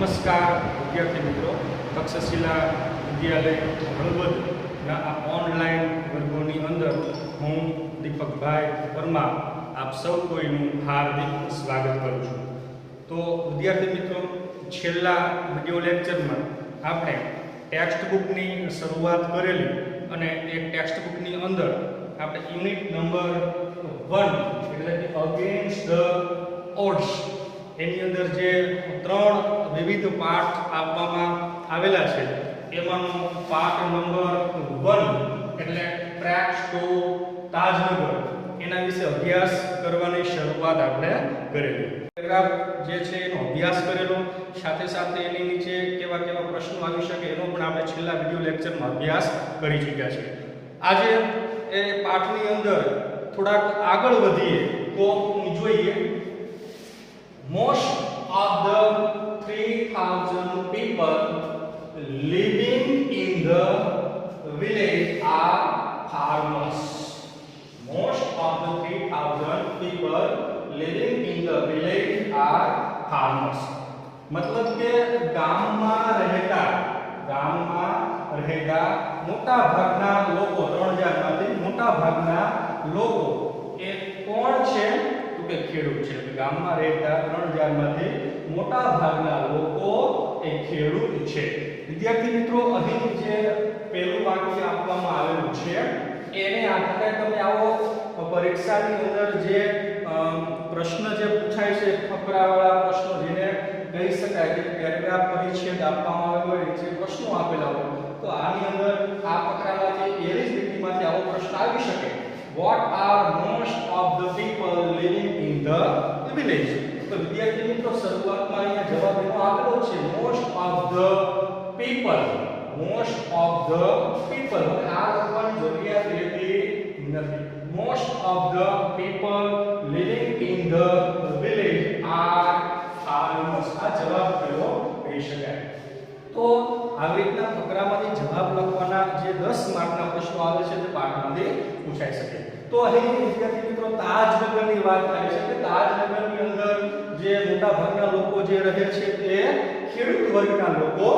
નમસ્કાર વિદ્યાર્થી મિત્રો, તક્ષશિલા વિદ્યાલય હળવદના આ ઓનલાઈન વર્ગોની અંદર હું દીપકભાઈ પરમાર આપ સૌ કોઈનું હાર્દિક સ્વાગત કરું છું. તો વિદ્યાર્થી મિત્રો, છેલ્લા વિડિયો લેક્ચરમાં આપણે ટેક્સ્ટ બુકની શરૂઆત કરેલી અને એ ટેક્સ્ટ બુકની અંદર આપણે યુનિટ નંબર 1 એટલે કે અગેન્સ્ટ ધ ઓડ્સ એની અંદર જે 3 વિવિધ પાઠ આપવામાં આવેલા છે એમાંનો પાઠ નંબર 1 એટલે ટ્રેક્સ ટુ તાજનગર એના વિશે અભ્યાસ કરવાની શરૂઆત આપણે કરેલી. પેરાગ્રાફ જે છે એનો અભ્યાસ કરેલો, સાથે સાથે એની નીચે કેવા કેવા પ્રશ્નો આવી શકે એનો પણ આપણે છેલ્લા વિડિયો લેક્ચરમાં અભ્યાસ કરી ચૂક્યા છે. આજે એ પાઠની અંદર થોડાક આગળ વધીએ તો જોઈએ most of the 3000 people living in the village are farmers. Most of the 3000 people living in the village are farmers. मतलब કે ગામમાં રહેતા મોટા ભાગના લોકો 3000 માંથી મોટા ભાગના લોકો એ કોણ છે તો કે ખેડૂત છે. ગામમાં રહેતા 3000 માંથી મોટા ભાગના લોકો એ ખેડૂત છે. વિદ્યાર્થી મિત્રો, અહીં જે પહેલું વાક્ય આપવામાં આવેલું છે એને આધારે તમે આવો પરીક્ષાની અંદર જે પ્રશ્ન જે પૂછાય છે, ફકરાવાળા પ્રશ્નો જેને કહી શકાય કે પેરેગ્રાફ પરિચ્છેદ આપવામાં આવેલો હોય, જે પ્રશ્નો આપેલા હોય, તો આની અંદર આ ફકરામાંથી એવી જ રીતિમાંથી આવો પ્રશ્ન આવી શકે. What are most of the people living in the village? તો વિદ્યાર્થી મિત્રો, શરૂઆતમાં અહીંયા જવાબ એનો આપેલો છે most of the people. most of the people આ લખવાની જરૂરિયાત રહેતી નથી. most of the people living in the village are farmers. આ જવાબ કયો કહી શકાય. તો આવી રીતના ફકરામાંથી જવાબ લખવાના જે 10 માર્કના પ્રશ્નો આવે છે તે પાઠમાંથી પૂછાઈ શકે. તો અહીં વિદ્યાર્થી મિત્રો તાજનગરની વાત થાય છે કે તાજનગરની અંદર જે મોટા ભાગના લોકો જે રહે છે તે ખેડૂત વર્ગના લોકો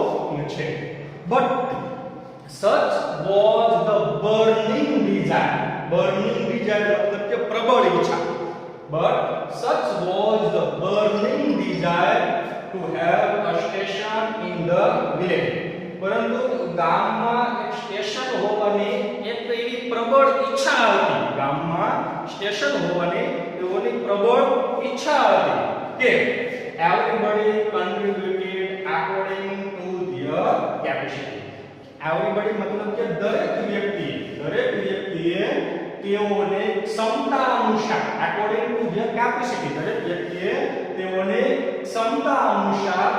છે. But such was the burning desire. Burning desire मतलब કે પ્રબળ ઈચ્છા. But such was the burning desire to have a station in the village. પરંતુ ગામમાં એક સ્ટેશન હોવાની એક એવી પ્રબળ ઈચ્છા હતી. ગામમાં સ્ટેશન હોવાની એવી પ્રબળ ઈચ્છા હતી કે everybody contributed according to their capacity. Everybody मतलब કે દરેક વ્યક્તિએ તેઓને ક્ષમતા અનુસાર according to their capacity દરેક વ્યક્તિએ તેઓને ક્ષમતા અનુસાર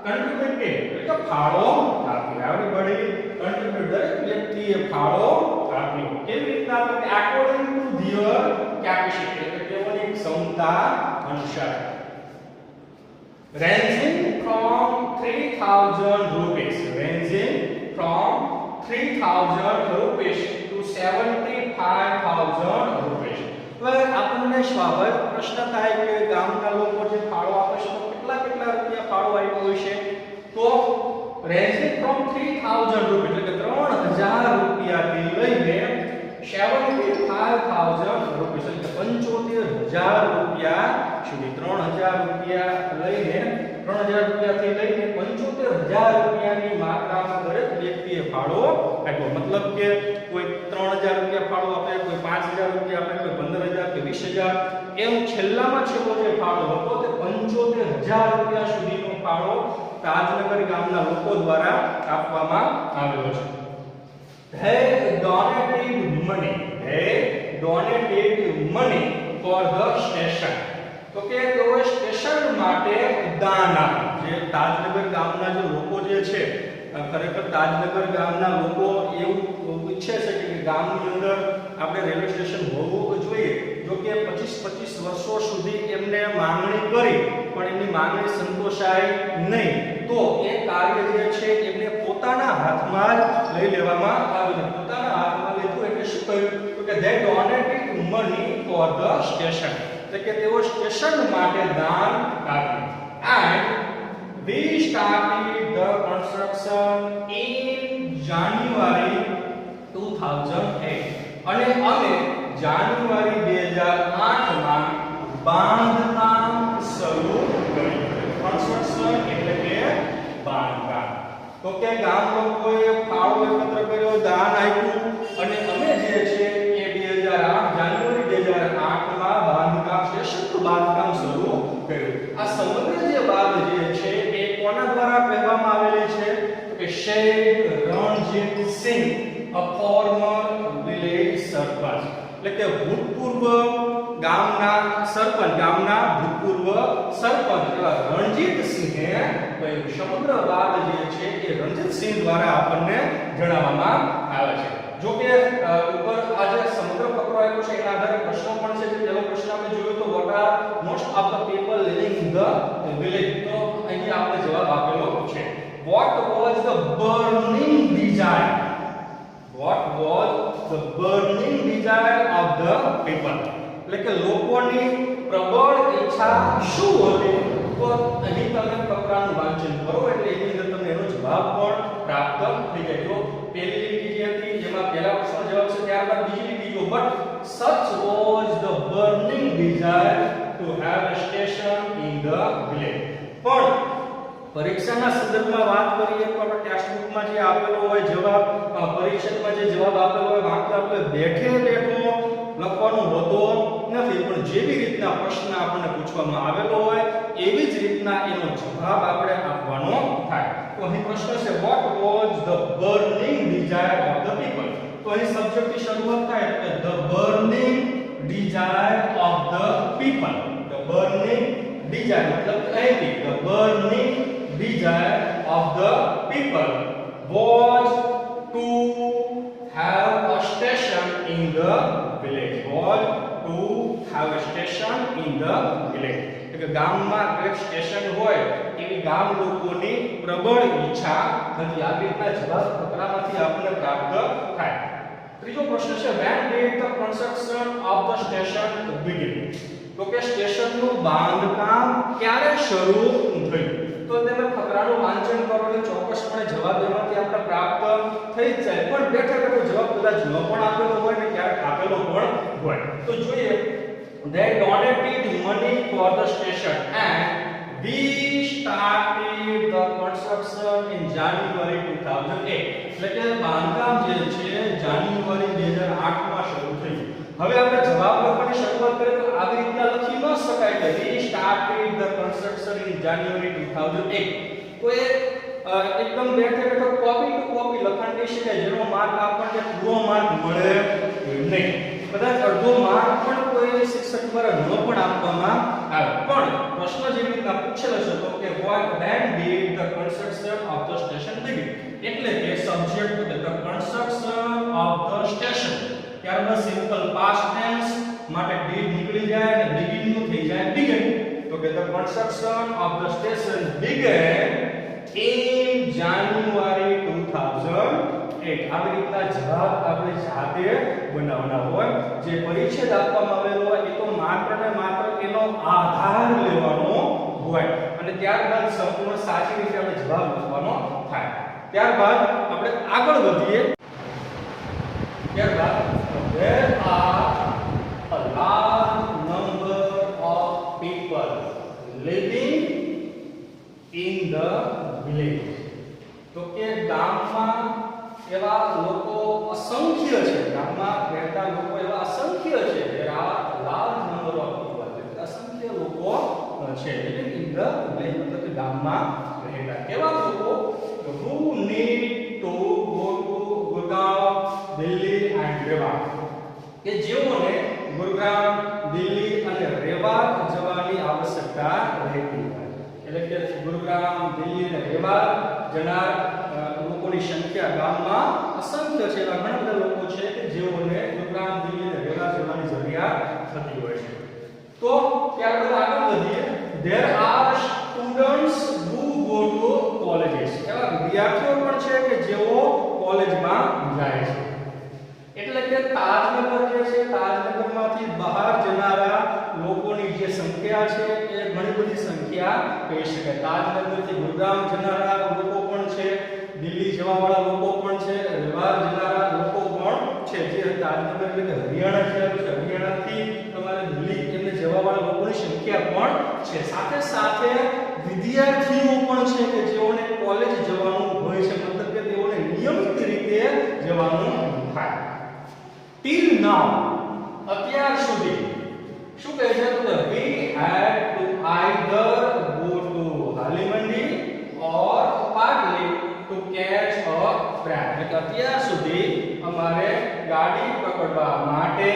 contributed એટલે ફાળો આપ્યો. everybody contributed દરેક વ્યક્તિએ ફાળો આપ્યો. કેવી રીતના? તો according to their capacity એટલે તેઓની ક્ષમતા અનુસાર. ranging from 3000 rupees to 75000 rupees. હવે આપણને સ્વાભાવિક પ્રશ્ન થાય કે ગામના લોકો જે ફાળો આપે છે તો કેટલા રૂપિયા ફાળો આપ્યો હોય છે? તો ranging from 3000 રૂપિયા એટલે કે 3000 રૂપિયાથી લઈને 75000 રૂપિયા એટલે 75000 રૂપિયા સુધી 3000 રૂપિયા લઈને 3000 રૂપિયાથી લઈને 75000 રૂપિયાની માત્રામાં દરેક વ્યક્તિએ ફાળો આપ્યો. મતલબ કે કોઈ 3000 રૂપિયા ફાળો આપે, કોઈ 5000 રૂપિયા આપે, કોઈ 15000 કે 20000, એમ છેલ્લામાં છેલ્લો જે ફાળો હતો તે 75000 રૂપિયા સુધીનો ફાળો તાજનગર ગામના લોકો દ્વારા આપવામાં આવેલો છે. They donated money for the station. તો કે તેઓ સ્ટેશન માટે દાન આપ્યું. જે તાજનગર ગામના જે લોકો જે છે, ખરેખર તાજનગર ગામના લોકો એવું ઈચ્છે છે કે ગામની અંદર આપણે રેલવે સ્ટેશન હોવું જોઈએ. જો કે 25 વર્ષો સુધી એમને માંગણી કરી પણ એમની માંગણી સંતોષાઈ નહીં, તો એ કાર્ય જે છે એમને પોતાના હાથમાં જ લઈ લેવામાં આવ્યું. પોતાના હાથમાં લીધું એટલે શું કહ્યું? તો કે they donated money for the station. એટલે કે તેઓ સ્ટેશન માટે દાન આપ્યું. And We started the construction in January 2008 અને અમે જાન્યુઆરી 2008 માં બાંધકામ શરૂ કર્યું. કન્સ્ટ્રક્શન એટલે કે બાંધકામ. તો કે ગામ લોકોએ ફાળો એકત્ર કર્યો, દાન આપ્યું અને અમે જે છે એ 2008 જાન્યુઆરી 2008 માં બાંધકામ સ્ટેશનનું બાંધકામ શરૂ કર્યું. આ સમગ્ર જે વાત જે છે એ કોના દ્વારા કહેવામાં આવેલી છે? તો કે શેઠ રણજીત સિંહ, a former village સરપંચ, એટલે કે ભૂતપૂર્વ ગામના સરપંચ, ગામના ભૂતપૂર્વ સરપંચ એવા રણજીત સિંહે કહ્યું. સમગ્ર વાત જે છે એ રણજીત સિંહ દ્વારા આપણને જણાવવામાં આવે છે. જો કે ઉપર આ જે સમગ્ર ફકરો આપ્યો છે એના આધારે પ્રશ્નો પણ છે. જે પહેલો પ્રશ્ન આપણે જોયો તો what are most of the people living in the village, તો અહીં આપણે જવાબ આપેલો છે. what was the burning desire, what was the burning desire of the people, એટલે કે લોકોની પ્રબળ ઈચ્છા શું હતી? તો અહીં તમે ફકરાનું વાંચન કરો એટલે એની અંદર તમને એનો જવાબ પણ પ્રાપ્ત થઈ જાય. તો પહેલી લીટી જે હતી જેમાં પહેલા પ્રશ્નનો જવાબ છે, ત્યારબાદ બીજી લીટી જો but such was the burning desire to have a station in the village. પણ પરીક્ષાના સંદર્ભમાં વાત કરીએ તો આપણે ટેક્સ્ટ બુકમાં જે આપેલો હોય જવાબ, પરીક્ષામાં જે જવાબ આપેલો હોય વાંચો આપણે બેઠે બેઠો લખવાનો હોતો નથી, પણ જેવી રીતના પ્રશ્ન આપણને પૂછવામાં આવેલો હોય એવી જ રીતના એનો જવાબ આપણે આપવાનો થાય. તો અહીં પ્રશ્ન છે what was the burning desire of the people. તો અહીં સબ્જેક્ટની શરૂઆત થાય એટલે the burning desire of the people. the burning desire મતલબ અહીંથી the burning desire of the people was to have a station in the village, was to have a station in the village. એટલે ગામમાં એક station હોય એવી ગામ લોકોની પ્રબળ ઈચ્છા હતી. આ રીતના જવાબ ફકરામાંથી આપણને પ્રાપ્ત થાય. ત્રીજો પ્રશ્ન છે when did the construction of the station begin, તો કે સ્ટેશનનું બાંધકામ ક્યારે શરૂ થયું? તો તમે ફકરાનું વાંચન કરો એટલે ચોક્કસપણે જવાબ એમાંથી આપણે પ્રાપ્ત થઈ જ જાય. પણ બેઠા બેઠો જવાબ કદાચ ન પણ આપેલો હોય ને ક્યારેક આપેલો પણ હોય. તો જોઈએ they donated money for the station and we started the construction in January 2008. એટલે કે બાંધકામ જે છે જાન્યુઆરી 2008 માં શરૂ થયું. હવે આપણે જવાબ લખવાની શરૂઆત કરીએ તો આવી રીતના લખી ન શકાય કે we started the construction in January 2008. તો એ એકદમ બેઠે બેઠો કોપી ટુ કોપી લખાણ થઈ શકે જેનો માર્ક આપણને પૂરો માર્ક મળે નહીં. કદાચ અડધો માર્ક પણ કોઈ શિક્ષક દ્વારા ન પણ આપવામાં આવે. પણ પ્રશ્ન જેવી રીતના પૂછેલો છે તો કે when did the construction of the station begin, એટલે કે subject the construction of the station, ત્યારબાદ સિમ્પલ પાસ્ટ ટેન્સ માટે did નીકળી જાય અને begin નું થઈ જાય begin. તો કે the construction of the station began in January 2008. આવી રીતના જવાબ આપણે જાતે બનાવવાના હોય. જે પરિચ્છેદ આપવામાં આવેલો હોય એ તો માત્ર ને માત્ર એનો આધાર લેવાનો હોય અને ત્યારબાદ સંપૂર્ણ સાચી રીતે આપણે જવાબ લખવાનો થાય. ત્યારબાદ આપણે આગળ વધીએ. ત્યારબાદ there are a large number of people living in the village. તો કે ગામમાં એવા લોકો અસંખ્ય છે, ગામમાં રહેતા લોકો એવા અસંખ્ય છે. there are a large number of people, અસંખ્ય લોકો છે living in the village મતલબ કે ગામમાં રહેતા. કેવા લોકો? who need to go to Gurgaon, Delhi and Rewa, કે જેઓને ગુરુગ્રામ, દિલ્હી અને રેવા જવાની આવશ્યકતા રહેતી હોય. એટલે કે ગુરુગ્રામ, દિલ્હી અને રેવા જનાર લોકોની સંખ્યા ગામમાં અસંખ્ય છે. એવા ઘણા બધા લોકો છે કે જેઓને ગુરુગ્રામ, દિલ્હી અને રેવા જવાની જરૂરિયાત થતી હોય છે. તો ત્યારબાદ આગળ વધીએ. there are students who go to colleges, એવા વિદ્યાર્થીઓ પણ છે કે જેઓ કોલેજમાં જાય છે. એટલે કે તાજનગર જે છે તાજનગરમાંથી બહાર જનારા લોકોની જે સંખ્યા છે એ ઘણી બધી સંખ્યા સંખ્યા કહી શકાય. તાજનગરથી ગુરુગ્રામ જનારા લોકો પણ છે, દિલ્હી જવાવાળા લોકો પણ છે, રેવાર જનારા લોકો પણ છે. જે તાજનગર એટલે કે હરિયાણા છે, હરિયાણાથી તમારે દિલ્હી એમને જવાવાળા લોકોની સંખ્યા પણ છે. સાથે સાથે વિદ્યાર્થીઓ પણ છે કે જેઓને કોલેજ જવાનું હોય છે, મતલબ કે તેઓને નિયમિત રીતે જવાનું થાય. ટીલ નાઉ, અત્યાર સુધી શું કહે છે તો we had to either go to Halimandi or partly to catch a train. એટલે અત્યાર સુધી અમારે ગાડી પકડવા માટે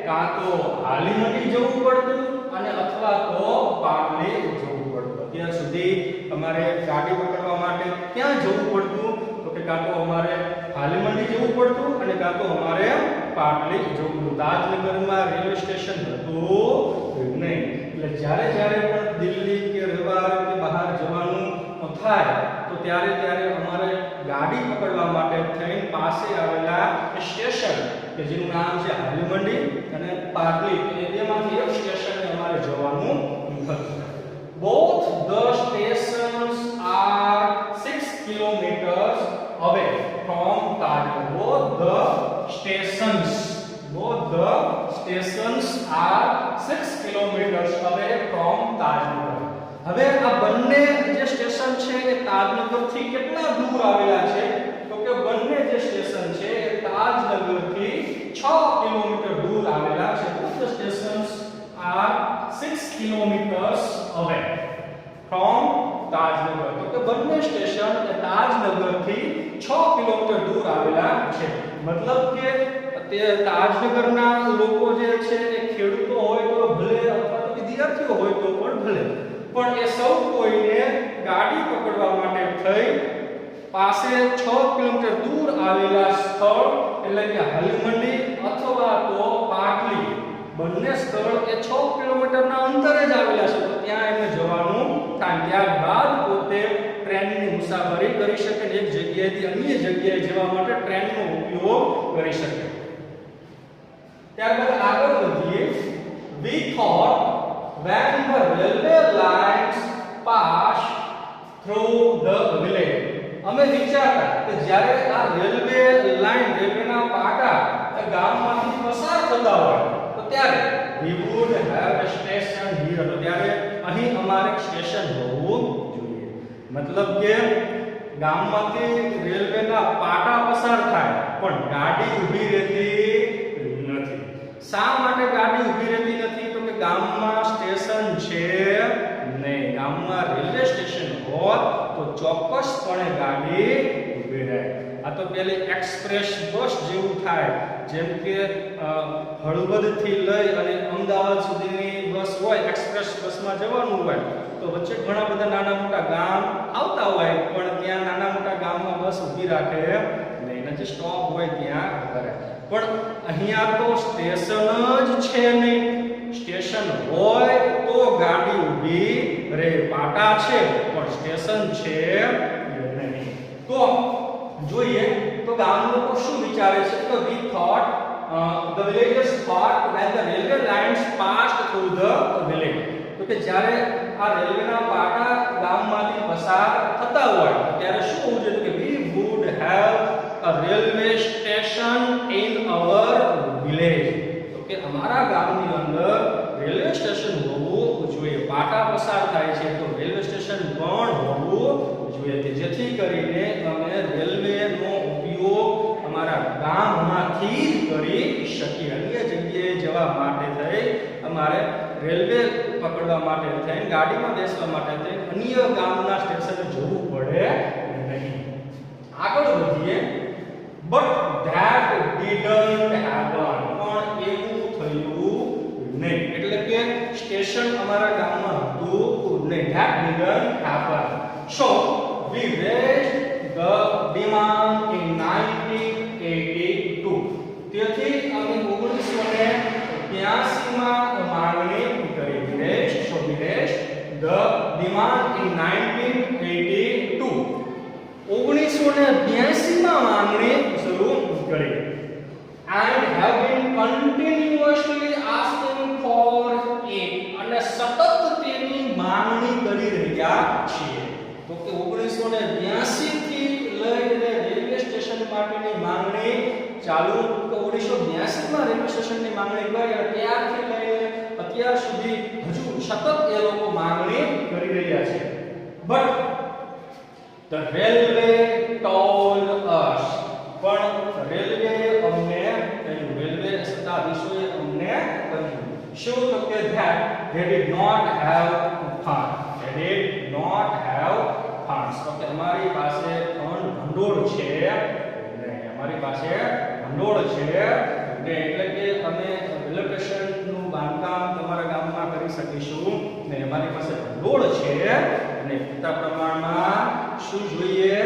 કાં તો હાલીમંડી જવું પડતું અને અથવા તો પાટલી જવું પડતું. અત્યાર સુધી અમારે ગાડી પકડવા માટે ક્યાં જવું પડતું તો કે કાં તો અમારે હાલીમંડી જવું પડતું અને કાં તો અમારે પાટલી જવું પડતું. તાજનગરમાં રેલવે સ્ટેશન હતું નહીં. એટલે જ્યારે પણ દિલ્હી કે રેવાર કે બહાર જવાનું થાય તો ત્યારે અમારે ગાડી પકડવા માટે થઈને પાસે આવેલા સ્ટેશન કે જેનું નામ છે હાલીમંડી અને પાટલી, એ બેમાંથી એક સ્ટેશને અમારે જવાનું હતું. Both the stations are 6 kilometers away from Tajnagar. Both the stations are 6 kilometers away from Tajnagar. હવે આ બંને જે સ્ટેશન છે એ તાજનગરથી કેટલા દૂર આવેલા છે તો કે બંને જે સ્ટેશન છે એ તાજનગરથી 6 કિલોમીટર દૂર આવેલા છે. Both the stations are 6 kilometers away from Tajnagar. તો કે બંને સ્ટેશન એ તાજનગરથી 6 કિલોમીટર દૂર આવેલા છે. મતલબ કે તે તાજનગરના લોકો જે છે એ ખેડૂતો હોય તો ભલે અથવા તો વિદ્યાર્થીઓ હોય તો પણ ભલે, પણ એ સૌ કોઈને ગાડી પકડવા માટે થઈ પાસે 6 કિલોમીટર દૂર આવેલા સ્થળ એટલે કે હાલીમંડી અથવા તો પાટલી, બંને સ્થળ એ 6 કિલોમીટરના અંતરે જ આવેલા છે. તો ત્યાં એમને જવાનું થાય. ત્યારબાદ પોતે ટ્રેનની મુસાફરી કરી શકે, એક જગ્યાએથી અન્ય જગ્યાએ જવા માટે ટ્રેનનો ઉપયોગ કરી શકે. ત્યારબાદ આગળ વધીએ. We thought when the railway lines pass through the village. અમે વિચારતા કે જ્યારે આ રેલવે લાઈન, રેલવેના પાટા ગામમાંથી પસાર થતા હોય તો ત્યારે we would have a station here. તો ત્યારે અહીં અમારે સ્ટેશન હોવું જોઈએ. મતલબ કે ગામમાંથી રેલવેના પાટા પસાર થાય પણ ગાડી ઊભી રહેતી નથી. શા માટે ગાડી ઊભી રહેતી નથી તો કે ગામમાં સ્ટેશન છે નહીં. ગામમાં રેલવે સ્ટેશન હોત તો ચોક્કસપણે ગાડી ઊભી રહે. આ તો પેલી એક્સપ્રેસ બસ જેવું થાય, જેમ કે હળવદથી લઈ અને અમદાવાદ સુધીની બસ હોય, એક્સપ્રેસ બસમાં જવાનું હોય તો વચ્ચે ઘણા બધા નાના મોટા ગામ આવતા હોય પણ ત્યાં નાના મોટા ગામમાં બસ ઊભી રાખે નહીં, જે સ્ટોપ હોય ત્યાં કરે. પણ અહીંયા તો સ્ટેશન જ છે નહીં. સ્ટેશન હોય તો ગાડી ઊભી રહે. પાટા છે પણ સ્ટેશન છે નહીં. તો જોઈએ તો ગામ લોકો શું વિચારે છે તો we thought the villagers thought when the railway lines passed through the village. તો કે જ્યારે આ રેલવેના પાટા ગામમાંથી પસાર થતા હોય ત્યારે શું હોવું જોઈએ કે we would have a railway station in our village. તો કે અમારા ગામની અંદર રેલવે સ્ટેશન હોવું જોઈએ. પાટા પસાર થાય છે તો રેલવે સ્ટેશન પણ હોવું જોઈએ, જેથી કરીને અમે રેલવેનો ઉપયોગ અમારા ગામમાંથી જ કરી શકીએ. અન્ય જગ્યાએ જવા માટે થઈ અમારે રેલવે પકડવા માટે થઈને ગાડીમાં બેસવા માટે થઈને અન્ય ગામના સ્ટેશને જવું પડે નહીં. આગળ વધીએ. But that didn't happen. પણ એવું થયું નહીં. એટલે કે સ્ટેશન અમારા ગામમાં હતું નહીં. That didn't happen. So we raised the demand in 1982. તેથી અમે 1982 માં માંગણી કરી. So we raised the demand in 1982. 1982 માં માંગણી શરૂ કરી. And have been continuously asking for it. અને સતત તેની માંગણી કરી રહ્યા છીએ. તો કે 1982 થી લઈને રેલવે સ્ટેશન માટેની માંગણી ચાલુ. તો 1982 માં રેલવે સ્ટેશનની માંગણી કરી અને ત્યારથી લઈને અત્યાર સુધી હજુ સતત એ લોકો માંગણી કરી રહ્યા છે. But the railway told us, પણ રેલવે અમને કહ્યું, રેલવે સત્તાધીશોએ અમને કહ્યું શું? તો કે that they did not have funds. They did not have funds. તો કે અમારી પાસે ભંડોળ છે નહીં, અમારી પાસે ભંડોળ છે એટલે કે અમે રેલવે સ્ટેશનનું બાંધકામ તમારા ગામમાં કરી શકીશું નહીં, અમારી પાસે ભંડોળ છે અને પૂરતા પ્રમાણમાં શું જોઈએ?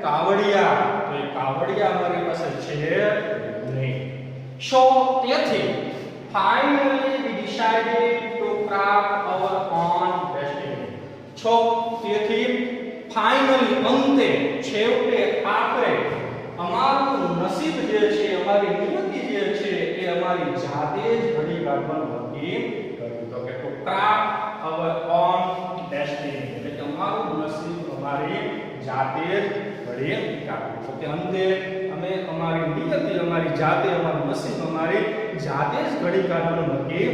કાવડિયા. તો એ કાવડિયા અમારી પાસે છે નહીં. So તેથી finally we decided to craft our own destiny. So તેથી finally અંતે છેવટે આખરે અમારું નસીબ જે છે, અમારી નિયતિ જે છે એ અમારી જાતે જ ઘડી કાઢવાનું નક્કી કર્યું. તો કે to craft our own destiny, એટલે કે અમારું નસીબ અમારી જાતે જ ઘડી કાઢવું. તો કે અંતે અમે અમારી નિયતિ, અમારી જાતે, અમારું નસીબ અમારી જાતે જ ઘડી કાઢવાનું નક્કી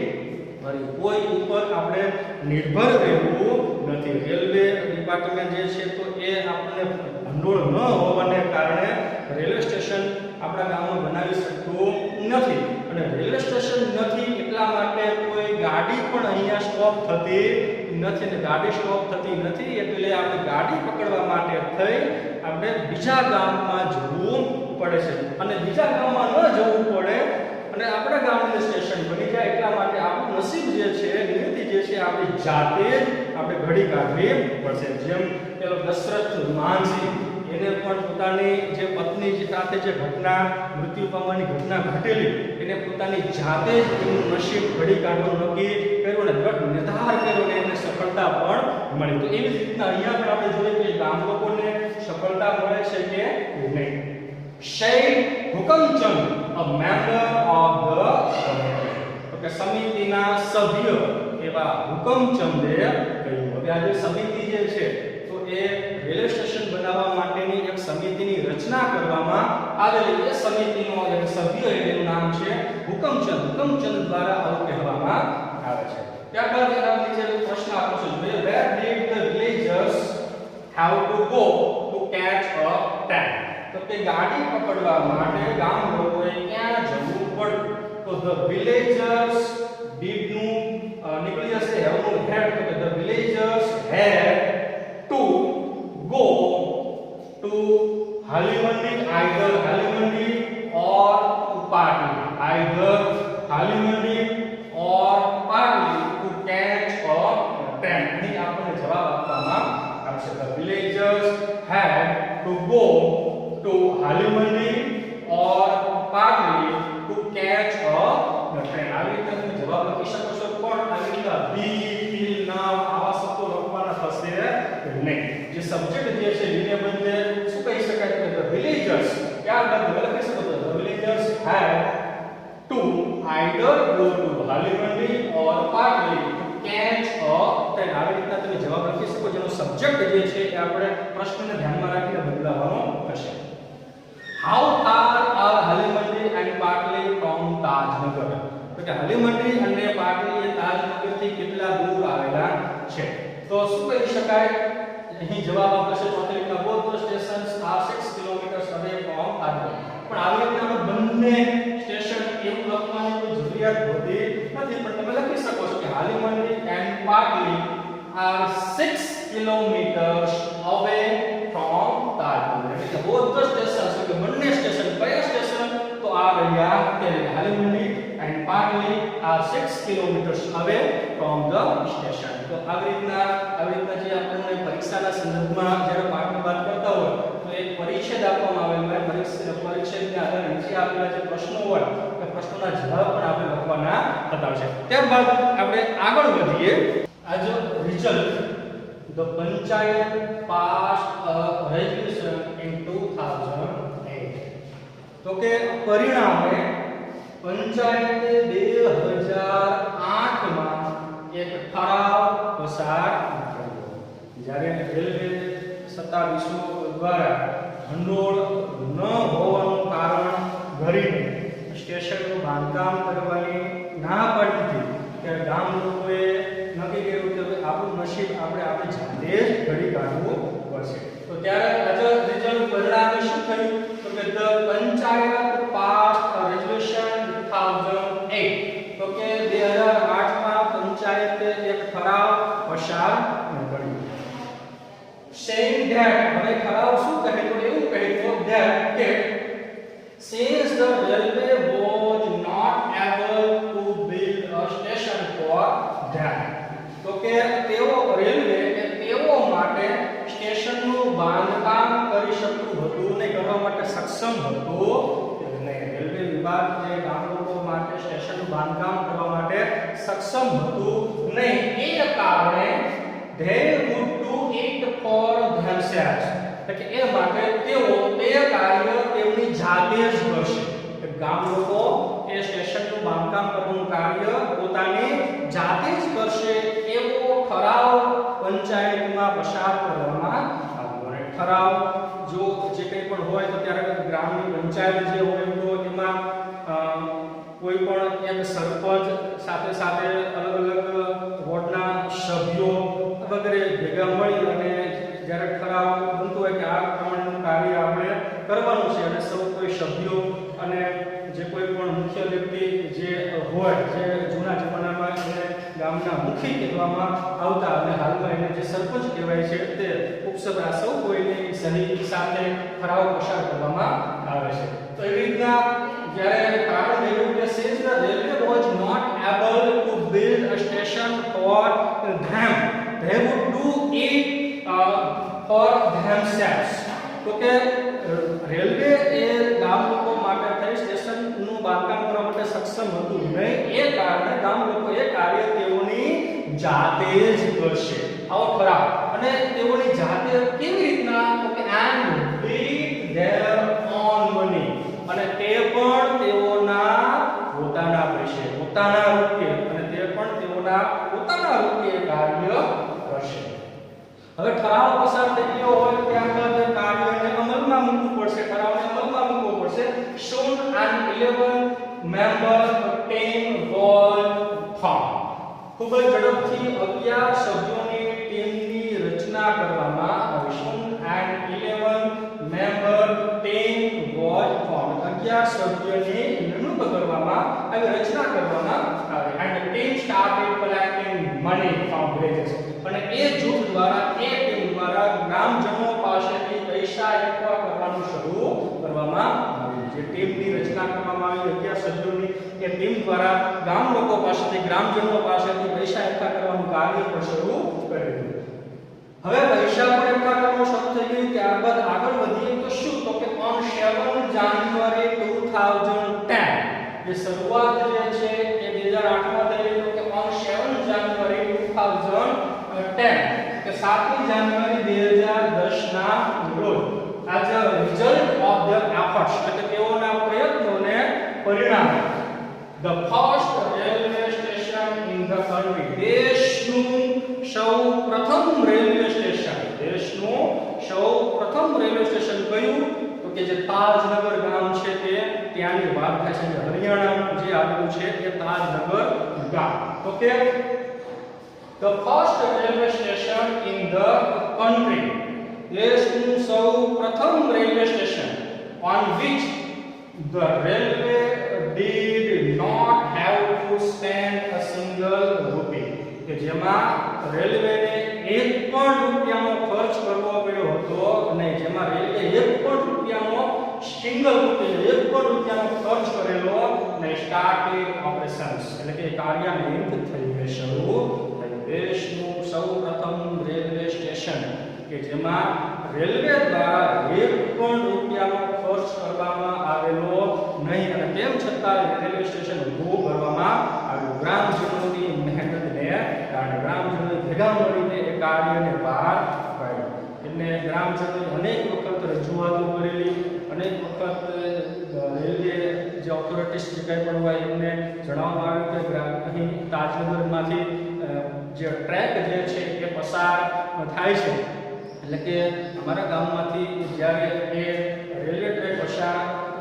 કર્યું. કોઈ ઉપર આપણે નિર્ભર રહેવું નથી. રેલવે ડિપાર્ટમેન્ટ જે છે તો એ આપણને ભંડોળ ન હોવાને કારણે રેલવે સ્ટેશન આપણા ગામમાં બનાવી શકતું નથી. અને રેલવે સ્ટેશન નથી એટલા માટે કોઈ ગાડી પણ અહીંયા સ્ટોપ થતી નથી. અને ગાડી સ્ટોપ થતી નથી એટલે આપણે ગાડી પકડવા માટે થઈ આપણે બીજા ગામમાં જવું પડે છે. અને બીજા ગામમાં ન જવું પડે અને આપણા ગામનું સ્ટેશન બની જાય એટલા માટે આપણું નસીબ જે છે, નિયતિ જે છે, આપણી જાતે જ આપણે ઘડી કાઢવી પડશે. જેમ પેલો દશરથ મહાનજી, એને પણ પોતાની જે પત્ની સાથે જે ઘટના, મૃત્યુ પામવાની ઘટના ઘટેલી, એને પોતાની જાતે જ એનું નસીબ ઘડી કાઢવાનું નક્કી કર્યું અને દ્રઢ નિર્ધાર કર્યો અને એને સફળતા પણ મળી. તો એવી રીતના અહીંયા પણ આપણે જોઈએ કે ગામ લોકોને સફળતા મળે છે કે નહીં. શહીદ Hukamchand, a member of the committee. તો કે સમિતિના સભ્ય એવા હુકમચંદે કહ્યું. હવે આ જે સમિતિ જે છે તો એ રેલવે સ્ટેશન બનાવવા માટેની એક સમિતિની રચના કરવામાં આવેલી. એ સમિતિનો એક સભ્ય એનું નામ છે હુકમચંદ. હુકમચંદ દ્વારા આવું કહેવામાં આવે છે. ત્યારબાદ એના નીચે પ્રશ્ન આપો છો, where did the villagers have to go to catch a train? તો કે ગાડી પકડવા માટે ગામ લોકોએ ક્યાં જવું પડ્યું? તો the villagers did નું નીકળી જશે હેવનું હેડ. તો કે the villagers had to go to Halimandi, either Halimandi or Patli, either Halimandi or Patli to catch a train. અહીં આપણને જવાબ આપવામાં આવશે. The villagers had to go to Halimandi or Patli to catch a train. આવી રીતે તમે જવાબ લખી શકો છો, પણ આવી રીતે બી, ફીલ, નામ આવા શબ્દો લખવાના થશે નહીં. જે સબ્જેક્ટ જે છે એને બદલે શું કહી શકાય કે the villagers, ત્યારબાદ લખી શકો છો the villagers had to either go to Halimandi or Patli to catch a train. આવી રીતે તમે જવાબ લખી શકો. જેનો સબ્જેક્ટ જે છે એ આપણે પ્રશ્નને ધ્યાનમાં રાખીને બદલાવવાનો થશે. How far are Halimandi and Patli from Tajnagar? તો કે હાલીમંડી અને પાટલી એ તાજનગરથી કેટલા દૂર આવેલા છે? તો શું કહી શકાય? અહીં જવાબ આપશે ચોથી રીતના, both the stations are 6 kilometers away from Tajnagar. પણ આવી રીતના બંને સ્ટેશન એવું લખવાની કોઈ જરૂરિયાત હોતી નથી, પણ તમે લખી શકો છો કે Halimandi and Patli are 6 kilometers away from Tajnagar. એટલે કે both the stations, એટલે કે બંને સ્ટેશન કયા સ્ટેશન? તો આ રહ્યા કે Halimandi and Patli are 6 kilometers away from the station. તો આવી રીતના જે આપણને પરીક્ષાના સંદર્ભમાં જ્યારે પાઠની વાત કરતા હોય તો એક પરિચ્છેદ આપવામાં આવેલો હોય. પરિચ્છેદના આધારે નીચે આપેલા જે પ્રશ્નો હોય તે પ્રશ્નોના જવાબ પણ આપણે લખવાના થતા હોય છે. ત્યારબાદ આપણે આગળ વધીએ. આ જો result, the panchayat passed a resolution in 2008. તો કે પરિણામે પંચાયતે 2008 માં એક ઠરાવ પસાર કર્યો, જ્યારે રેલવે સત્તાધીશો દ્વારા ભંડોળ ન હોવાનું કારણ ધરીને સ્ટેશનનું બાંધકામ કરવાની ના પાડી દીધી ત્યારે ગામ લોકોએ નક્કી કર્યું કે આપણું નસીબ આપણે આપણી જાતે જ ઘડી કાઢવું પડશે. તો ત્યારે રિઝલ્ટ પરિણામે શું થયું તો કે ધ પંચાયત પાસ રેઝોલ્યુશન 2008 તો કે 2008 માં પંચાયતે એક ઠરાવ પસાર કર્યો. saying that હવે ઠરાવ શું કહે તો એવું કહે તો that since the railway was not able to build a station for them તો કે તેઓ રેલવે કે તેઓ માટે સ્ટેશનનું બાંધકામ કરી શકતું હતું ને કરવા માટે સક્ષમ હતું નહીં. રેલવે વિભાગ જે ગામ લોકો માટે સ્ટેશનનું બાંધકામ કરવા માટે સક્ષમ હતું નહીં એ કારણે they would do it for themselves એટલે એ માટે તેઓ તે કાર્ય તેમની જાતે જ કરશે. ગામ લોકો એ સ્ટેશનનું બાંધકામ કરવાનું કાર્ય પોતાની જાતે જ કરશે એવો ઠરાવ પંચાયતમાં પસાર કરવામાં આવ્યો. અને ઠરાવ જો જે કંઈ પણ હોય તો ત્યારે ગ્રામની પંચાયત જે હોય તો એમાં કોઈ પણ એક સરપંચ સાથે સાથે અલગ અલગ વોર્ડના સભ્યો વગેરે ભેગા મળી અને જ્યારે ઠરાવ બનતો હોય કે આ પ્રમાણેનું કાર્ય આપણે કરવાનું છે અને સૌ કોઈ સભ્યો અને જે કોઈ પણ મુખ્ય વ્યક્તિ જે હોય જે જૂના જમાનામાં એને ગામના મુખી કહેવામાં આવતા અને હાલમાં એને જે સરપંચ કહેવાય છે તે ઉપસભા સૌ કોઈની સહી સાથે ઠરાવ પસાર કરવામાં આવે છે. તો એવી રીતના જ્યારે કારણ એવું કે since the railway was not able to build a station for them they would do it for themselves તો કે રેલવે એ ગામ લોકો માટે થઈ સ્ટેશનનું બાંધકામ કરવા માટે સક્ષમ હતું નહીં એ કારણે ગામ લોકો એ કાર્ય તેઓની જાતે જ કરશે. આવો ઠરાવ અને તેઓની જાતે કેવી રીતના તો કે and with their own money અને તે પણ તેઓના પોતાના પૈસે પોતાના રૂપિયે અને તે પણ તેઓના પોતાના રૂપિયે કાર્ય કરશે. હવે ઠરાવ પસાર થઈ ગયો હોય ત્યારબાદ કાર્યને અમલમાં મૂકવું પડશે. ઠરાવને અમલમાં મૂકવો પડશે. soon an 11 member team was formed ખૂબ જ ઝડપથી 11 સભ્યોની ટીમની રચના કરવામાં આવી. soon an 11 member team was formed 11 સભ્યોની નિમણૂક કરવામાં આવી રચના કરવામાં આવી. and the team started collecting money from villages અને એ જૂથ દ્વારા એ ટીમ દ્વારા ગ્રામજનો પાસેથી પૈસા એકઠા કરવાનું શરૂ કરવામાં આવ્યું. જે ટીમની રચના કરવામાં આવી 11 સભ્યોની એ ટીમ દ્વારા ગામ લોકો પાસેથી ગ્રામજનો પાસેથી પૈસા એકઠા કરવાનું કાર્ય પણ શરૂ કર્યું. હવે પૈસા પણ એકઠા કરવાનું શરૂ થઈ ગયું. ત્યારબાદ આગળ વધીએ તો શું તો કે on 7 જાન્યુઆરી 2010 જે શરૂઆત જે છે એ 2008 માં થઈ તો કે on 7 જાન્યુઆરી 2010 કે 7 જાન્યુઆરી 2010 ના રોજ as a result of their efforts એટલે તેઓના પ્રયત્નોને પરિણામે the first railway station in the country દેશનું સૌપ્રથમ રેલવે સ્ટેશન કયું તો કે જે તાજનગર ગામ છે તે ત્યાંની વાત થાય છે. હરિયાણાનું જે આવેલું છે એ તાજનગર ગામ. તો કે the first railway station in the country દેશનું સૌપ્રથમ railway station on which the railway did not have to spend a single rupee કે જેમાં રેલવેને એક પણ રૂપિયાનો ખર્ચ કરવો પડ્યો હતો અને જેમાં રેલવે એક પણ રૂપિયાનો સિંગલ રૂપિયા એક પણ રૂપિયાનો ખર્ચ કરેલો ને સ્ટાર્ટેડ ઓપરેશન્સ એટલે કે કાર્યાન્વિત થઈને શરૂ થયું. દેશનું સૌપ્રથમ રેલવે સ્ટેશન કે જેમાં રેલવે દ્વારા એક પણ રૂપિયાનો ખર્ચ કરવામાં આવેલો નહીં અને તેમ છતાં રેલવે સ્ટેશન ઊભું કરવામાં આવ્યું. ગ્રામજનોની મહેનતને કારણે ગ્રામજનોએ ભેગા મળીને એ કાર્યને પાર પાડ્યું. એટલે ગ્રામજનોએ અનેક વખત રજૂઆતો કરેલી, અનેક વખત રેલવે જે ઓથોરિટીઝ જે કંઈ પણ હોય એમને જણાવવામાં આવ્યું કે અહીં તાજનગરમાંથી જે ટ્રેક જે છે એ પસાર થાય છે, એટલે કે અમારા ગામમાંથી જ્યારે એ રેલવે ટ્રેક પસાર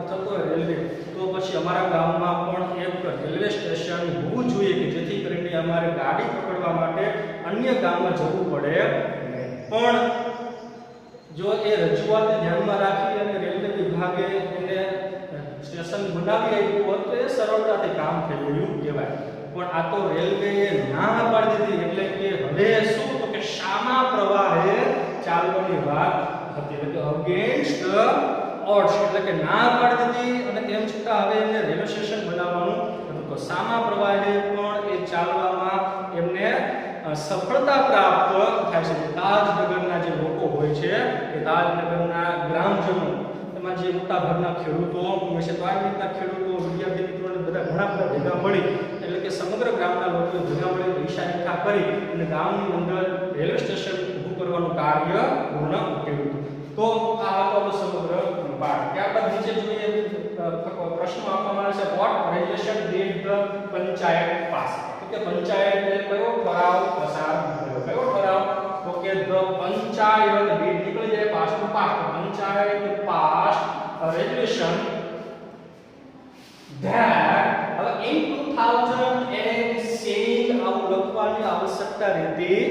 થતો હોય રેલવે, તો પછી અમારા ગામમાં પણ એક રેલવે સ્ટેશન હોવું જોઈએ કે જેથી કરીને અમારે ગાડી પકડવા માટે અન્ય ગામમાં જવું પડે નહીં. પણ જો એ રજૂઆતને ધ્યાનમાં રાખી અને રેલવે વિભાગે એને સ્ટેશન બનાવી આપ્યું હોત તો એ સરળતાથી કામ થઈ ગયું કહેવાય. પણ આ તો રેલવેએ ના પાડી દીધી, એટલે કે હવે શું તો કે સામા પ્રવાહે ચાલવાની વાત હતી, એટલે કે અગેન્સ્ટ ઓડ્સ, એટલે કે ના પાડી દીધી અને તેમ છતાં હવે એમને રેલવે સ્ટેશન બનાવવાનું હતું. તો સામા પ્રવાહે પણ એ ચાલવામાં એમને સફળતા પ્રાપ્ત થાય છે. તાજનગરના જે લોકો હોય છે એ તાજનગરના ગ્રામજનો, એમાં જે મોટા ભાગના ખેડૂતો હોય છે, તો આ રીતના ખેડૂતો, વિદ્યાર્થી મિત્રોને બધા ઘણા બધા ભેગા મળી, એટલે કે સમગ્ર ગામના લોકો ભેગા મળી પૈસા એકઠા કરી અને ગામની અંદર રેલવે સ્ટેશન ઊભું કરવાનું કાર્ય પૂર્ણ કર્યું હતું. તો આ હતો સમગ્ર પાઠ. ત્યારબાદ નીચે જોઈએ પ્રશ્નો આપવામાં આવે છે. What regulation did the panchayat pass? તો કે પંચાયતે કયો ઠરાવ પસાર કર્યો? કયો ઠરાવ? તો કે ધ પંચાયત ડીડ નીકળી જાય પાસનું pass. Panchayat pass regulation that in 2016 આવું લખવાની આવશ્યકતા રહેતી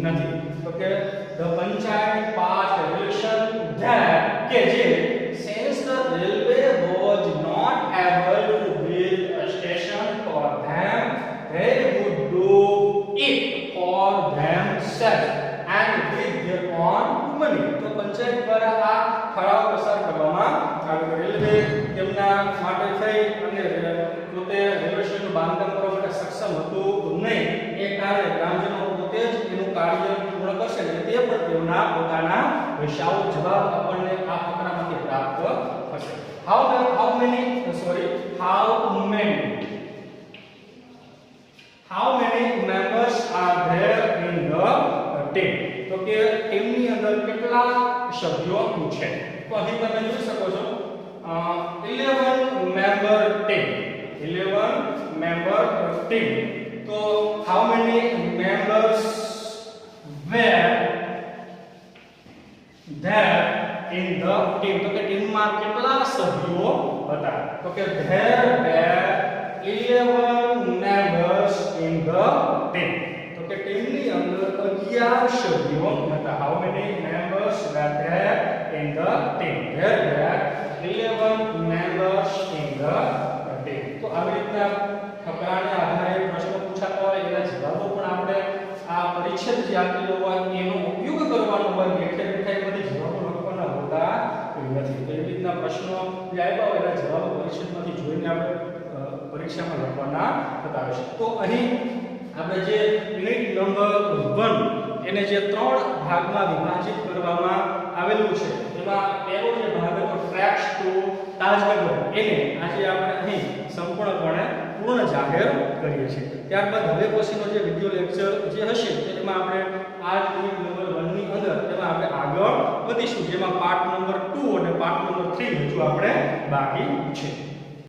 નથી. તો કે the panchayat pass regulation that કે જે since the railway was not able to build a station for them, they would do it for themselves and with their own money. તો પંચાયત દ્વારા આ ઠરાવ પસાર કરવામાં આવ્યો. રેલવે તેમના માટે થઈ અને પોતે રેલવે સ્ટેશનનું બાંધકામ કરવા માટે સક્ષમ હતું નહીં, એ કારણે ગ્રામજનો પોતે જ એનું કાર્ય પૂર્ણ કરશે અને તે પણ તેઓના પોતાના પૈસાઓ જવાબ આપણને આ ફકરામાંથી પ્રાપ્ત થશે. how many members are there in the team? તો કે ટીમની અંદર કેટલા સભ્યો છે? તો અહીં તમે જોઈ શકો છો 11 member team. તો how many members were there in the team? તો કે ટીમમાં કેટલા સભ્યો હતા? તો કે there were 11 members in the team. તો કે ટીમની અંદર 11 સભ્યો હતા. how many members were there in the team? there were 11 members in the team. તો આવી રીતના ફકરાના આધારે પ્રશ્નો પૂછાતા હોય, એના જવાબો પણ આપણે આ પરિચ્છેદ જે આપેલો હોય એનો ઉપયોગ કરવાનો હોય, બેઠે બધી જવાબો લખવાના હોતા નથી. તો એવી રીતના પ્રશ્નો જે આવ્યા હોય એના જવાબો પરિચ્છેદમાંથી જોઈને આપણે પરીક્ષામાં લખવાના થતા હોય છે. તો અહીં આપણે જે યુનિટ નંબર 1 એને જે 3 ભાગમાં વિભાજિત કરવામાં આવેલું છે, એમાં પહેલો જે ભાગ હતો ટ્રેક્સ ટુ તાજનગર, એને આજે આપણે અહીં સંપૂર્ણપણે પૂર્ણ જાહેર કરીએ છીએ. ત્યારબાદ હવે પછીનો જે વિડિયો લેક્ચર જે હશે તેમાં આપણે આ યુનિટ નંબર 1 ની અંદર તેમાં આપણે આગળ વધીશું, જેમાં પાર્ટ નંબર 2 અને પાર્ટ નંબર 3 હજુ આપણે બાકી છે.